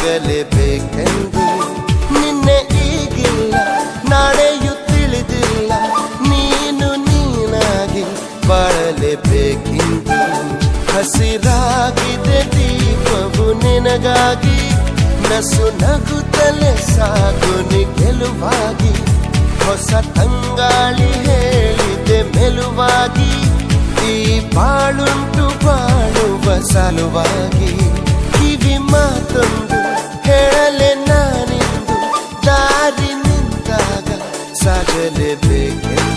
ಸಾಗಲೇಬೇಕೆಂದು. ನಿನ್ನೆ ಈಗಿಲ್ಲ, ನಾಳೆಯೂ ತಿಳಿದಿಲ್ಲ, ನೀನು ನೀನಾಗಿ ಬಾಳಲೇಬೇಕೆಂದು. ಹಸಿರಾಗಿದೆ ದೀಪವು ನಿನಗಾಗಿ, ನಸು ನಗುತ್ತಲೇ ಸಾಗು ನಿ ಗೆಲುವಾಗಿ. ಹೊಸ ತಂಗಾಳಿ ಹೇಳಿದೆ ಮೆಲುವಾಗಿ, ಈ ಬಾಳುಂಟು ಬಾಳುವ ಸಲುವಾಗಿ. ಕಿವಿ ಮಾತೊಂದು ಹೇಳಲೆ ನಾನಿಂದು, ದಾರಿ ನಿಂತಾಗ ಸಾಗಲೇಬೇಕೆಂದು.